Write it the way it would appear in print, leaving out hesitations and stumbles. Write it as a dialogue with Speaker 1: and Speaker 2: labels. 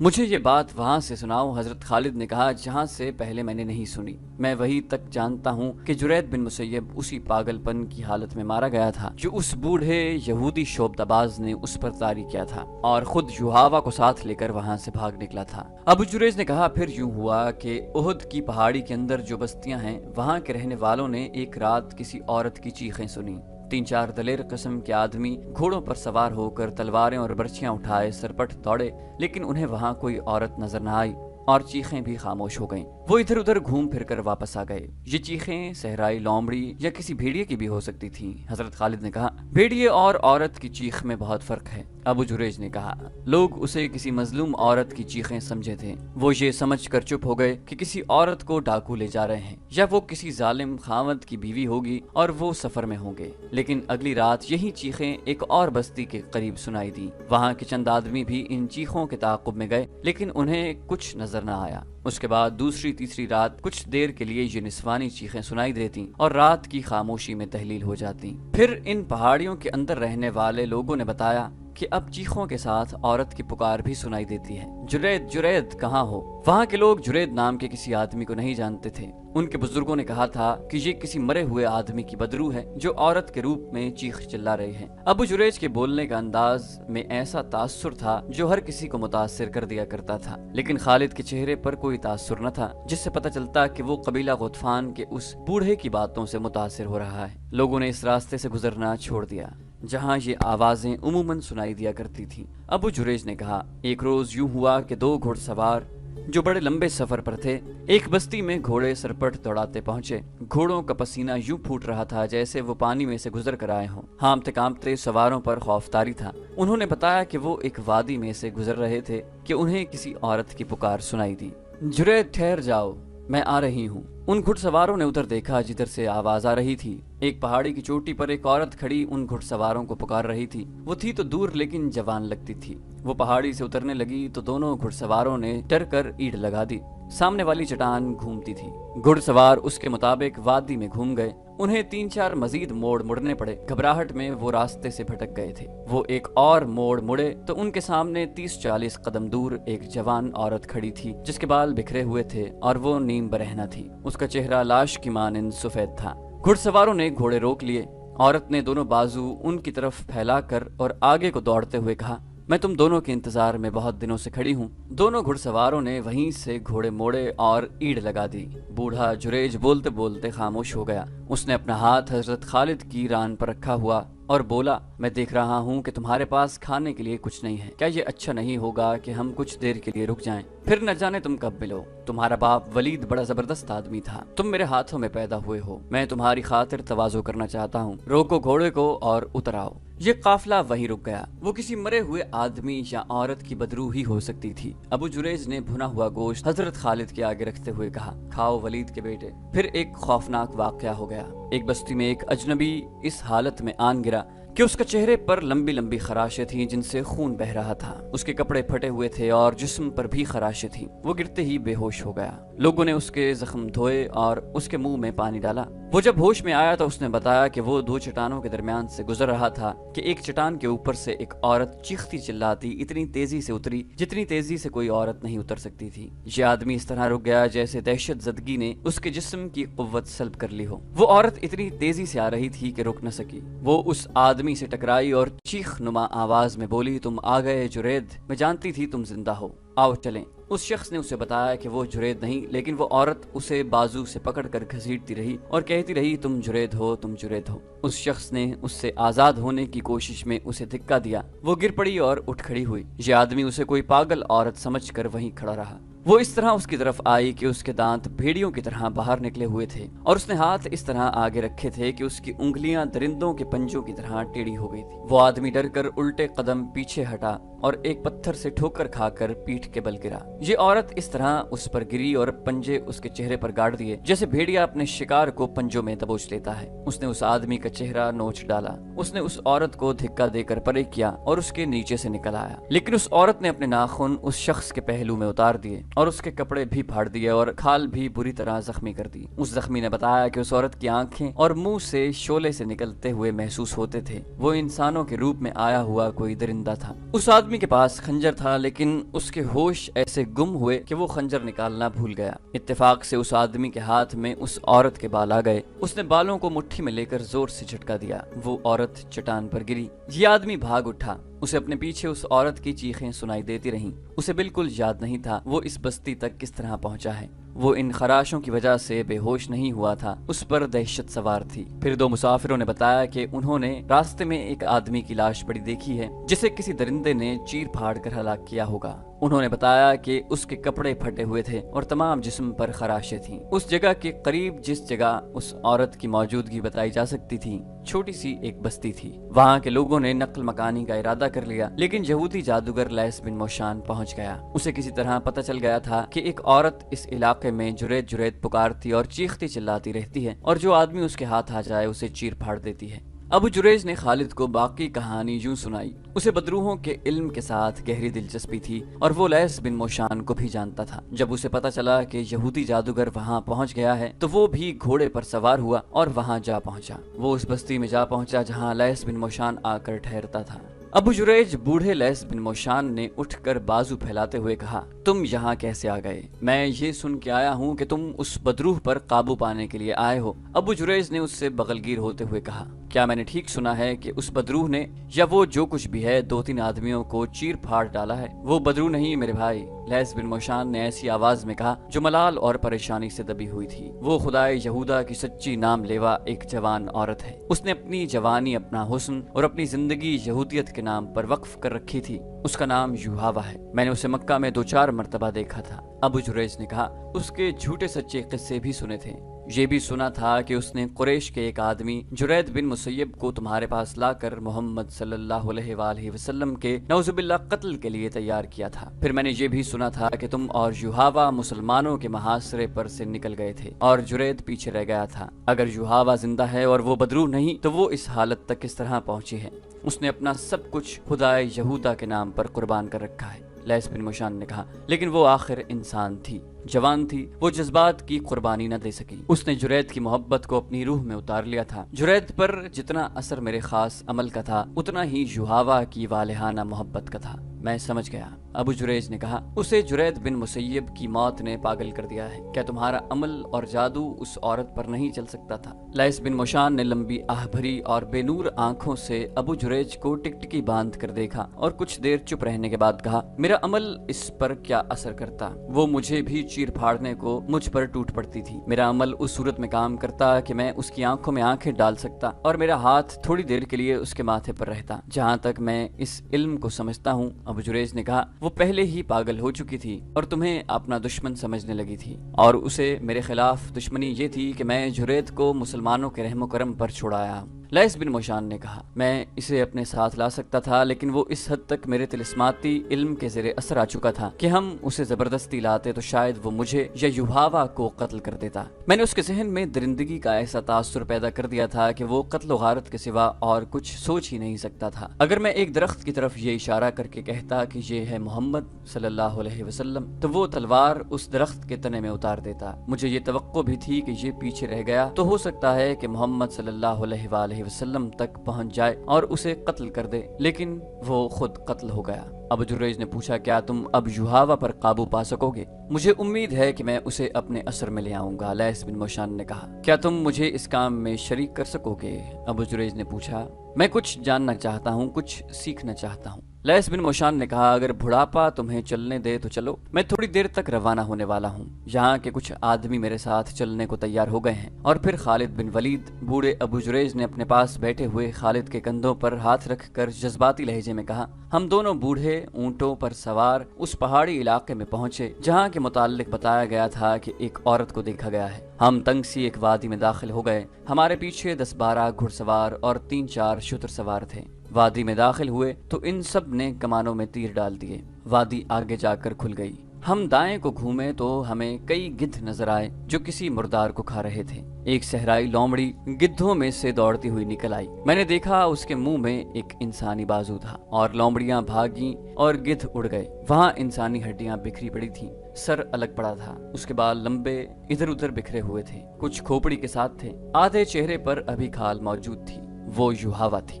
Speaker 1: مجھے یہ بات وہاں سے سناؤ۔ حضرت خالد نے کہا جہاں سے پہلے میں نے نہیں سنی۔ میں وہی تک جانتا ہوں کہ جرید بن مسیب اسی پاگل پن کی حالت میں مارا گیا تھا جو اس بوڑھے یہودی شعبدباز نے اس پر طاری کیا تھا، اور خود یوحاوا کو ساتھ لے کر وہاں سے بھاگ نکلا تھا۔ ابو جریج نے کہا پھر یوں ہوا کہ احد کی پہاڑی کے اندر جو بستیاں ہیں وہاں کے رہنے والوں نے ایک رات کسی عورت کی چیخیں سنی۔ 3-4 دلیر قسم کے آدمی گھوڑوں پر سوار ہو کر تلواریں اور برچیاں اٹھائے سرپٹ دوڑے، لیکن انہیں وہاں کوئی عورت نظر نہ آئی اور چیخیں بھی خاموش ہو گئیں۔ وہ ادھر ادھر گھوم پھر کر واپس آ گئے۔ یہ چیخیں صحرائی لومڑی یا کسی بھیڑیے کی بھی ہو سکتی تھیں۔ حضرت خالد نے کہا بھیڑیے اور عورت کی چیخ میں بہت فرق ہے۔ ابو جریج نے کہا لوگ اسے کسی مظلوم عورت کی چیخیں سمجھے تھے۔ وہ یہ سمجھ کر چپ ہو گئے کہ کسی عورت کو ڈاکو لے جا رہے ہیں، یا وہ کسی ظالم خاوند کی بیوی ہوگی اور وہ سفر میں ہوں گے۔ لیکن اگلی رات یہی چیخیں ایک اور بستی کے قریب سنائی دی۔ وہاں کے چند آدمی بھی ان چیخوں کے تعاقب میں گئے، لیکن انہیں کچھ نظر نہ آیا۔ اس کے بعد دوسری تیسری رات کچھ دیر کے لیے یہ نسوانی چیخیں سنائی دیتی اور رات کی خاموشی میں تحلیل ہو جاتی۔ پھر ان پہاڑیوں کے اندر رہنے والے لوگوں نے بتایا کہ اب چیخوں کے ساتھ عورت کی پکار بھی سنائی دیتی ہے، جرید جرید کہاں ہو؟ وہاں کے لوگ جرید نام کے کسی آدمی کو نہیں جانتے تھے۔ ان کے بزرگوں نے کہا تھا کہ یہ کسی مرے ہوئے آدمی کی بدروح ہے جو عورت کے روپ میں چیخ چلا رہی ہے۔ ابو جریج کے بولنے کا انداز میں ایسا تاثر تھا جو ہر کسی کو متاثر کر دیا کرتا تھا، لیکن خالد کے چہرے پر کوئی تاثر نہ تھا جس سے پتہ چلتا کہ وہ قبیلہ غطفان کے اس بوڑھے کی باتوں سے متاثر ہو رہا ہے۔ لوگوں نے اس راستے سے گزرنا چھوڑ دیا جہاں یہ آوازیں عموماً سنائی دیا کرتی تھیں۔ ابو جریج نے کہا ایک روز یوں ہوا کہ 2 گھڑ سوار جو بڑے لمبے سفر پر تھے ایک بستی میں گھوڑے سرپٹ دوڑاتے پہنچے۔ گھوڑوں کا پسینہ یوں پھوٹ رہا تھا جیسے وہ پانی میں سے گزر کر آئے ہوں۔ ہامتے کامتے سواروں پر خوف طاری تھا۔ انہوں نے بتایا کہ وہ ایک وادی میں سے گزر رہے تھے کہ انہیں کسی عورت کی پکار سنائی دی، جرید ٹھہر جاؤ، میں آ رہی ہوں۔ ان گھڑ سواروں نے ادھر دیکھا جدھر سے آواز آ رہی تھی۔ ایک پہاڑی کی چوٹی پر ایک عورت کھڑی ان گھڑ سواروں کو پکار رہی تھی۔ وہ تھی تو دور لیکن جوان لگتی تھی۔ وہ پہاڑی سے اترنے لگی تو دونوں گھڑ سواروں نے ڈر کر اینٹ لگا دی۔ سامنے والی چٹان گھومتی تھی۔ گھڑ سوار اس کے مطابق وادی میں گھوم گئے۔ انہیں 3-4 مزید موڑ مڑنے پڑے۔ گھبراہٹ میں وہ راستے سے بھٹک گئے تھے۔ وہ ایک اور موڑ مڑے تو ان کے سامنے 30-40 قدم دور ایک جوان عورت کھڑی تھی جس کے بال بکھرے ہوئے تھے اور وہ نیم برہنہ تھی۔ اس کا چہرہ لاش کی مانند سفید تھا۔ گھڑ سواروں نے گھوڑے روک لیے۔ عورت نے دونوں بازو ان کی طرف پھیلا کر اور آگے کو دوڑتے ہوئے کہا میں تم دونوں کے انتظار میں بہت دنوں سے کھڑی ہوں۔ دونوں گھڑ سواروں نے وہیں سے گھوڑے موڑے اور اینٹ لگا دی۔ بوڑھا جریج بولتے بولتے خاموش ہو گیا۔ اس نے اپنا ہاتھ حضرت خالد کی ران پر رکھا ہوا اور بولا میں دیکھ رہا ہوں کہ تمہارے پاس کھانے کے لیے کچھ نہیں ہے۔ کیا یہ اچھا نہیں ہوگا کہ ہم کچھ دیر کے لیے رک جائیں؟ پھر نہ جانے تم کب ملو۔ تمہارا باپ ولید بڑا زبردست آدمی تھا۔ تم میرے ہاتھوں میں پیدا ہوئے ہو۔ میں تمہاری خاطر تواضع کرنا چاہتا ہوں۔ روکو گھوڑے کو اور اتر آؤ۔ یہ قافلہ وہیں رک گیا۔ وہ کسی مرے ہوئے آدمی یا عورت کی بدروح ہی ہو سکتی تھی۔ ابو جریج نے بھنا ہوا گوشت حضرت خالد کے آگے رکھتے ہوئے کہا کھاؤ ولید کے بیٹے۔ پھر ایک خوفناک واقعہ ہو گیا۔ ایک بستی میں ایک اجنبی اس حالت میں آن گرا کہ اس کے چہرے پر لمبی لمبی خراشیں تھیں جن سے خون بہ رہا تھا۔ اس کے کپڑے پھٹے ہوئے تھے اور جسم پر بھی خراشیں تھیں۔ وہ گرتے ہی بے ہوش ہو گیا۔ لوگوں نے اس کے زخم دھوئے اور اس کے منہ میں پانی ڈالا۔ وہ جب ہوش میں آیا تو اس نے بتایا کہ وہ 2 چٹانوں کے درمیان سے گزر رہا تھا کہ ایک چٹان کے اوپر سے ایک عورت چیختی چلاتی اتنی تیزی سے اتری جتنی تیزی سے کوئی عورت نہیں اتر سکتی تھی۔ یہ آدمی اس طرح رک گیا جیسے دہشت زدگی نے اس کے جسم کی قوت سلب کر لی ہو۔ وہ عورت اتنی تیزی سے آ رہی تھی کہ رک نہ سکی۔ وہ اس آدمی سے ٹکرائی اور چیخ نما آواز میں بولی تم آ گئے جرید، میں جانتی تھی تم زندہ ہو، آؤ چلیں۔ اس شخص نے اسے بتایا کہ وہ جرید نہیں، لیکن وہ عورت اسے بازو سے پکڑ کر گھسیٹتی رہی اور کہتی رہی تم جرید ہو، تم جرید ہو۔ اس شخص نے اس سے آزاد ہونے کی کوشش میں اسے دھکا دیا۔ وہ گر پڑی اور اٹھ کھڑی ہوئی۔ یہ آدمی اسے کوئی پاگل عورت سمجھ کر وہیں کھڑا رہا۔ وہ اس طرح اس کی طرف آئی کہ اس کے دانت بھیڑیوں کی طرح باہر نکلے ہوئے تھے اور اس نے ہاتھ اس طرح آگے رکھے تھے کہ اس کی انگلیاں درندوں کے پنجوں کی طرح ٹیڑھی ہو گئی تھی۔ وہ آدمی ڈر کر الٹے قدم پیچھے ہٹا اور ایک پتھر سے ٹھوکر کھا کر پیٹھ کے بل گرا۔ یہ عورت اس طرح اس پر گری اور پنجے اس کے چہرے پر گاڑ دیے جیسے بھیڑیا اپنے شکار کو پنجوں میں دبوچ لیتا ہے۔ اس نے اس آدمی کا چہرہ نوچ ڈالا۔ اس نے اس عورت کو دھکا دے کر پرے کیا اور اس کے نیچے سے نکل آیا، لیکن اس عورت نے اپنے ناخن اس شخص کے پہلو میں اتار دیے اور اس کے کپڑے بھی پھاڑ دیے اور کھال بھی بری طرح زخمی کر دی۔ اس زخمی نے بتایا کہ اس عورت کی آنکھیں اور منہ سے شعلے سے نکلتے ہوئے محسوس ہوتے تھے۔ وہ انسانوں کے روپ میں آیا ہوا کوئی درندہ تھا۔ اس آدمی آدمی کے پاس خنجر تھا، لیکن اس کے ہوش ایسے گم ہوئے کہ وہ خنجر نکالنا بھول گیا۔ اتفاق سے اس آدمی کے ہاتھ میں اس عورت کے بال آ گئے۔ اس نے بالوں کو مٹھی میں لے کر زور سے جھٹکا دیا، وہ عورت چٹان پر گری۔ یہ آدمی بھاگ اٹھا، اسے اپنے پیچھے اس عورت کی چیخیں سنائی دیتی رہیں۔ اسے بالکل یاد نہیں تھا وہ اس بستی تک کس طرح پہنچا ہے۔ وہ ان خراشوں کی وجہ سے بے ہوش نہیں ہوا تھا، اس پر دہشت سوار تھی۔ پھر دو مسافروں نے بتایا کہ انہوں نے راستے میں ایک آدمی کی لاش پڑی دیکھی ہے جسے کسی درندے نے چیر پھاڑ کر ہلاک کیا ہوگا۔ انہوں نے بتایا کہ اس کے کپڑے پھٹے ہوئے تھے اور تمام جسم پر خراشیں تھیں۔ اس جگہ کے قریب جس جگہ اس عورت کی موجودگی بتائی جا سکتی تھی، چھوٹی سی ایک بستی تھی۔ وہاں کے لوگوں نے نقل مکانی کا ارادہ کر لیا، لیکن یہودی جادوگر لیس بن موشان پہنچ گیا۔ اسے کسی طرح پتہ چل گیا تھا کہ ایک عورت اس علاقے میں جرید جرید پکارتی اور چیختی چلاتی رہتی ہے، اور جو آدمی اس کے ہاتھ آ جائے اسے چیر پھاڑ دیتی ہے۔ ابو جریج نے خالد کو باقی کہانی یوں سنائی۔ اسے بدروحوں کے علم کے ساتھ گہری دلچسپی تھی اور وہ لیس بن موشان کو بھی جانتا تھا۔ جب اسے پتہ چلا کہ یہودی جادوگر وہاں پہنچ گیا ہے تو وہ بھی گھوڑے پر سوار ہوا اور وہاں جا پہنچا۔ وہ اس بستی میں جا پہنچا جہاں لیس بن موشان آ کر ٹھہرتا تھا۔ ابو جریج بوڑھے لیس بن موشان نے اٹھ کر بازو پھیلاتے ہوئے کہا، تم یہاں کیسے آ گئے؟ میں یہ سن کے آیا ہوں کہ تم اس بدروح پر قابو پانے کے لیے آئے ہو۔ ابو جریج نے اس سے بغلگیر ہوتے ہوئے کہا، کیا میں نے ٹھیک سنا ہے کہ اس بدروح نے یا وہ جو کچھ بھی ہے 2-3 آدمیوں کو چیر پھاڑ ڈالا ہے؟ وہ بدروح نہیں میرے بھائی، لیس بن موشان نے ایسی آواز میں کہا جو ملال اور پریشانی سے دبی ہوئی تھی۔ وہ خدائے یہودا کی سچی نام لیوا ایک جوان عورت ہے۔ اس نے اپنی جوانی، اپنا حسن اور اپنی زندگی یہودیت کے نام پر وقف کر رکھی تھی۔ اس کا نام یوحاوا ہے۔ میں نے اسے مکہ میں 2-4 مرتبہ دیکھا تھا۔ ابو جریج نے کہا، اس کے جھوٹے سچے قصے بھی سنے تھے۔ یہ بھی سنا تھا کہ اس نے قریش کے ایک آدمی جرید بن مسیب کو تمہارے پاس لا کر محمد صلی اللہ علیہ وآلہ وسلم کے نعوذ باللہ قتل کے لیے تیار کیا تھا۔ پھر میں نے یہ بھی سنا تھا کہ تم اور یوحاوا مسلمانوں کے محاصرے پر سے نکل گئے تھے اور جرید پیچھے رہ گیا تھا۔ اگر یوحاوا زندہ ہے اور وہ بدروح نہیں تو وہ اس حالت تک کس طرح پہنچی ہے؟ اس نے اپنا سب کچھ خدائے یہودا کے نام پر قربان کر رکھا ہے۔ لیس بن موشان نے کہا، لیکن وہ آخر انسان تھی، جوان تھی، وہ جذبات کی قربانی نہ دے سکی۔ اس نے جرید کی محبت کو اپنی روح میں اتار لیا تھا۔ جرید پر جتنا اثر میرے خاص عمل کا تھا اتنا ہی یوحاوا کی والہانہ محبت کا تھا۔ میں سمجھ گیا۔ ابو جریج نے کہا، اسے جرید بن مسیب کی موت نے پاگل کر دیا ہے۔ کیا تمہارا عمل اور جادو اس عورت پر نہیں چل سکتا تھا؟ لیس بن موشان نے لمبی آہ بھری اور بے نور آنکھوں سے ابو جریج کو ٹکٹکی باندھ کر دیکھا اور کچھ دیر چپ رہنے کے بعد کہا، میرا عمل اس پر کیا اثر کرتا؟ وہ مجھے بھی چیر پھاڑنے کو مجھ پر ٹوٹ پڑتی تھی۔ میرا عمل اس صورت میں کام کرتا کہ میں اس کی آنکھوں میں آنکھیں ڈال سکتا اور میرا ہاتھ تھوڑی دیر کے لیے اس کے ماتھے پر رہتا۔ جہاں تک میں اس علم کو سمجھتا ہوں، ابو جریج نے کہا، وہ پہلے ہی پاگل ہو چکی تھی اور تمہیں اپنا دشمن سمجھنے لگی تھی، اور اسے میرے خلاف دشمنی یہ تھی کہ میں جرید کو مسلمانوں کے رحم و کرم پر چھڑایا۔ لیس بن موشان نے کہا، میں اسے اپنے ساتھ لا سکتا تھا، لیکن وہ اس حد تک میرے طلسماتی علم کے زیر اثر آ چکا تھا کہ ہم اسے زبردستی لاتے تو شاید وہ مجھے یا یوحاوا کو قتل کر دیتا۔ میں نے اس کے ذہن میں درندگی کا ایسا تاثر پیدا کر دیا تھا کہ وہ قتل و غارت کے سوا اور کچھ سوچ ہی نہیں سکتا تھا۔ اگر میں ایک درخت کی طرف یہ اشارہ کر کے کہتا کہ یہ ہے محمد صلی اللہ علیہ وسلم تو وہ تلوار اس درخت کے تنے میں اتار دیتا۔ مجھے یہ توقع بھی تھی کہ یہ پیچھے رہ گیا تو ہو سکتا ہے کہ محمد صلی اللہ علیہ وآلہ وسلم تک پہنچ جائے اور اسے قتل کر دے، لیکن وہ خود قتل ہو گیا۔ ابو جریج نے پوچھا، کیا تم اب یوحاوا پر قابو پا سکو گے؟ مجھے امید ہے کہ میں اسے اپنے اثر میں لے آؤں گا، لیس بن موشان نے کہا۔ کیا تم مجھے اس کام میں شریک کر سکو گے؟ ابو جریج نے پوچھا۔ میں کچھ جاننا چاہتا ہوں، کچھ سیکھنا چاہتا ہوں۔ لیس بن موشان نے کہا، اگر بڑھاپا تمہیں چلنے دے تو چلو، میں تھوڑی دیر تک روانہ ہونے والا ہوں۔ یہاں کے کچھ آدمی میرے ساتھ چلنے کو تیار ہو گئے ہیں۔ اور پھر خالد بن ولید، بوڑھے ابو جریج نے اپنے پاس بیٹھے ہوئے خالد کے کندھوں پر ہاتھ رکھ کر جذباتی لہجے میں کہا، ہم دونوں بوڑھے اونٹوں پر سوار اس پہاڑی علاقے میں پہنچے جہاں کے متعلق بتایا گیا تھا کہ ایک عورت کو دیکھا گیا ہے۔ ہم تنگ سی ایک وادی میں داخل ہو گئے۔ ہمارے پیچھے 10-12 گھڑ سوار اور 3-4 شتر سوار تھے۔ وادی میں داخل ہوئے تو ان سب نے کمانوں میں تیر ڈال دیے۔ وادی آگے جا کر کھل گئی۔ ہم دائیں کو گھومے تو ہمیں کئی گدھ نظر آئے جو کسی مردار کو کھا رہے تھے۔ ایک صحرائی لومڑی گدھوں میں سے دوڑتی ہوئی نکل آئی۔ میں نے دیکھا اس کے منہ میں ایک انسانی بازو تھا اور لومڑیاں بھاگیں اور گدھ اڑ گئے۔ وہاں انسانی ہڈیاں بکھری پڑی تھیں، سر الگ پڑا تھا، اس کے بال لمبے ادھر ادھر بکھرے ہوئے تھے، کچھ کھوپڑی کے ساتھ تھے، آدھے چہرے پر ابھی کھال موجود تھی۔ وہ یوحاوا تھی۔